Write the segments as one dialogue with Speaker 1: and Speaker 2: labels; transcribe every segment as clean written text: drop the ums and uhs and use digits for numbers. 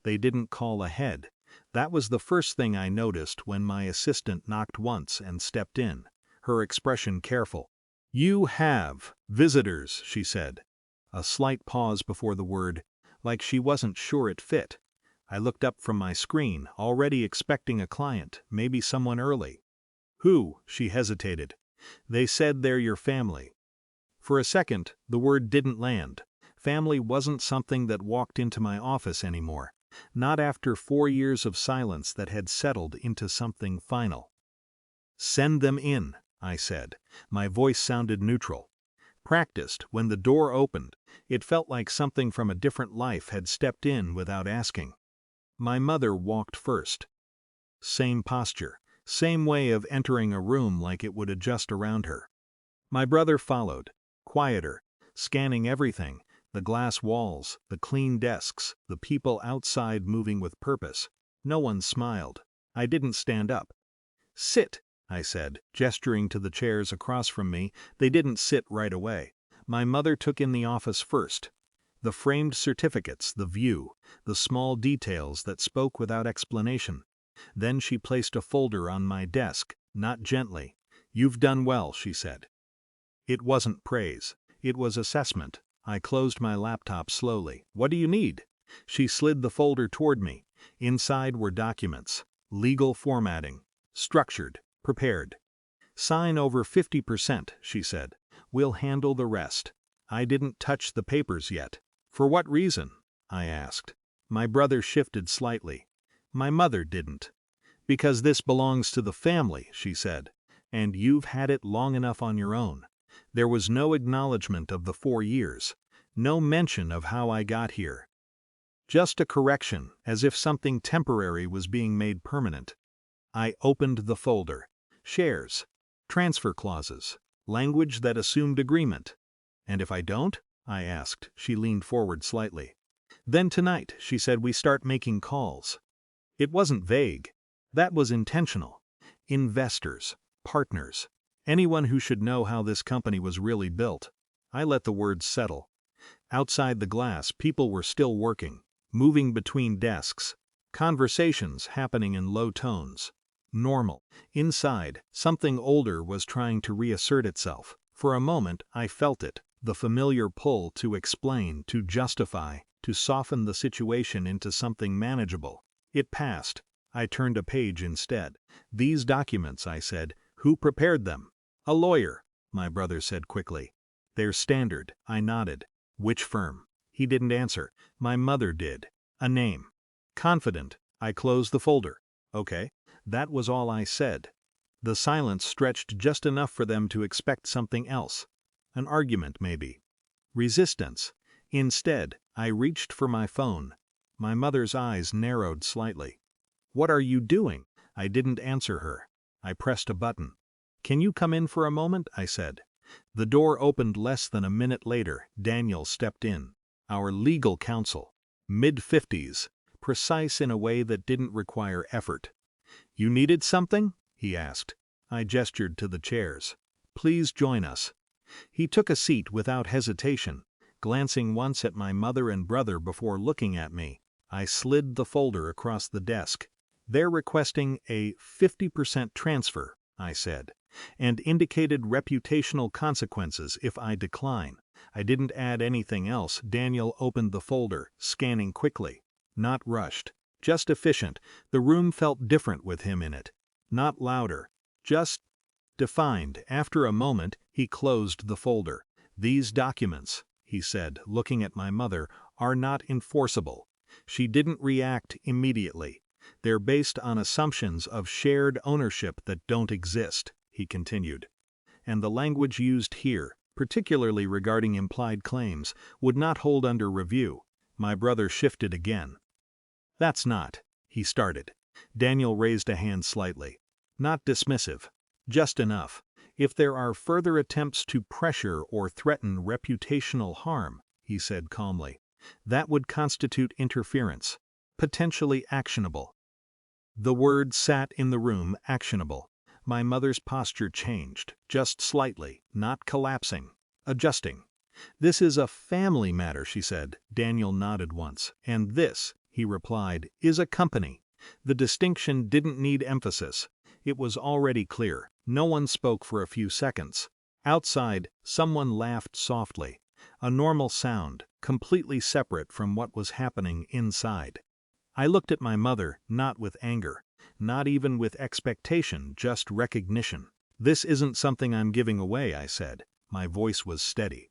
Speaker 1: They didn't call ahead. That was the first thing I noticed when my assistant knocked once and stepped in, her expression careful. "You have visitors," she said. A slight pause before the word, like she wasn't sure it fit. I looked up from my screen, already expecting a client, maybe someone early. "Who?" She hesitated. "They said they're your family." For a second, the word didn't land. Family wasn't something that walked into my office anymore. Not after 4 years of silence that had settled into something final. "Send them in," I said. My voice sounded neutral. Practiced, when the door opened, it felt like something from a different life had stepped in without asking. My mother walked first. Same posture, same way of entering a room like it would adjust around her. My brother followed, quieter, scanning everything, the glass walls, the clean desks, the people outside moving with purpose. No one smiled. I didn't stand up. "Sit," I said, gesturing to the chairs across from me. They didn't sit right away. My mother took in the office first. The framed certificates, the view, the small details that spoke without explanation. Then she placed a folder on my desk, not gently. "You've done well," she said. It wasn't praise. It was assessment. I closed my laptop slowly. "What do you need?" She slid the folder toward me. Inside were documents. Legal formatting. Structured. Prepared. "Sign over 50%, she said. "We'll handle the rest." I didn't touch the papers yet. "For what reason?" I asked. My brother shifted slightly. My mother didn't. "Because this belongs to the family," she said. "And you've had it long enough on your own." There was no acknowledgement of the 4 years. No mention of how I got here. Just a correction, as if something temporary was being made permanent. I opened the folder. Shares. Transfer clauses. Language that assumed agreement. "And if I don't?" I asked. She leaned forward slightly. "Then tonight," she said, "we start making calls." It wasn't vague. That was intentional. Investors. Partners. Anyone who should know how this company was really built. I let the words settle. Outside the glass, people were still working, moving between desks. Conversations happening in low tones. Normal. Inside, something older was trying to reassert itself. For a moment, I felt it, the familiar pull to explain, to justify, to soften the situation into something manageable. It passed. I turned a page instead. "These documents," I said, "who prepared them?" "A lawyer," my brother said quickly. "They're standard." I nodded. "Which firm?" He didn't answer. My mother did. "A name." Confident, I closed the folder. "Okay." That was all I said. The silence stretched just enough for them to expect something else. An argument, maybe. Resistance. Instead, I reached for my phone. My mother's eyes narrowed slightly. "What are you doing?" I didn't answer her. I pressed a button. "Can you come in for a moment?" I said. The door opened less than a minute later. Daniel stepped in. Our legal counsel. Mid-50s. Precise in a way that didn't require effort. "You needed something?" he asked. I gestured to the chairs. "Please join us." He took a seat without hesitation, glancing once at my mother and brother before looking at me. I slid the folder across the desk. "They're requesting a 50% transfer," I said, "and indicated reputational consequences if I decline." I didn't add anything else. Daniel opened the folder, scanning quickly. Not rushed. Just efficient. The room felt different with him in it. Not louder. Just defined. After a moment, he closed the folder. "These documents," he said, looking at my mother, "are not enforceable." She didn't react immediately. "They're based on assumptions of shared ownership that don't exist," he continued. "And the language used here, particularly regarding implied claims, would not hold under review." My brother shifted again. "That's not," he started. Daniel raised a hand slightly. "Not dismissive. Just enough. If there are further attempts to pressure or threaten reputational harm," he said calmly, "that would constitute interference. Potentially actionable." The word sat in the room, actionable. My mother's posture changed, just slightly, not collapsing, adjusting. "This is a family matter," she said. Daniel nodded once. "And this," he replied, is a company. The distinction didn't need emphasis. It was already clear. No one spoke for a few seconds. Outside, someone laughed softly. A normal sound, completely separate from what was happening inside. I looked at my mother, not with anger, not even with expectation, just recognition. This isn't something I'm giving away, I said. My voice was steady.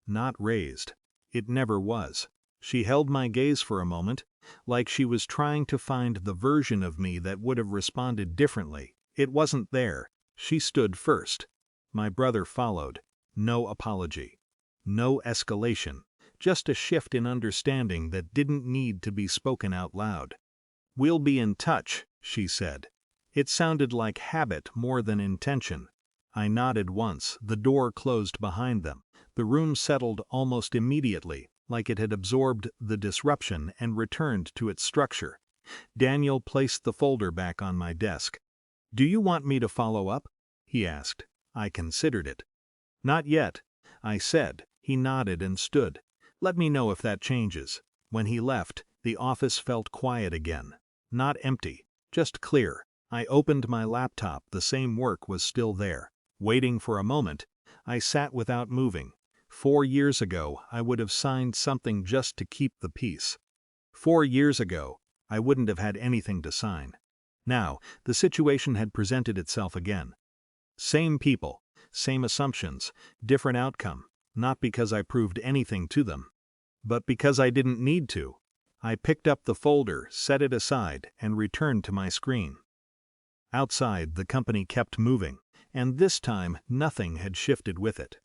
Speaker 1: Not raised. It never was. She held my gaze for a moment, like she was trying to find the version of me that would have responded differently. It wasn't there. She stood first. My brother followed. No apology. No escalation. Just a shift in understanding that didn't need to be spoken out loud. We'll be in touch, she said. It sounded like habit more than intention. I nodded once. The door closed behind them. The room settled almost immediately, like it had absorbed the disruption and returned to its structure. Daniel placed the folder back on my desk. Do you want me to follow up? He asked. I considered it. Not yet, I said. He nodded and stood. Let me know if that changes. When he left, the office felt quiet again. Not empty, just clear. I opened my laptop. The same work was still there. Waiting for a moment, I sat without moving. 4 years ago, I would have signed something just to keep the peace. 4 years ago, I wouldn't have had anything to sign. Now, the situation had presented itself again. Same people, same assumptions, different outcome, not because I proved anything to them, but because I didn't need to. I picked up the folder, set it aside, and returned to my screen. Outside, the company kept moving, and this time nothing had shifted with it.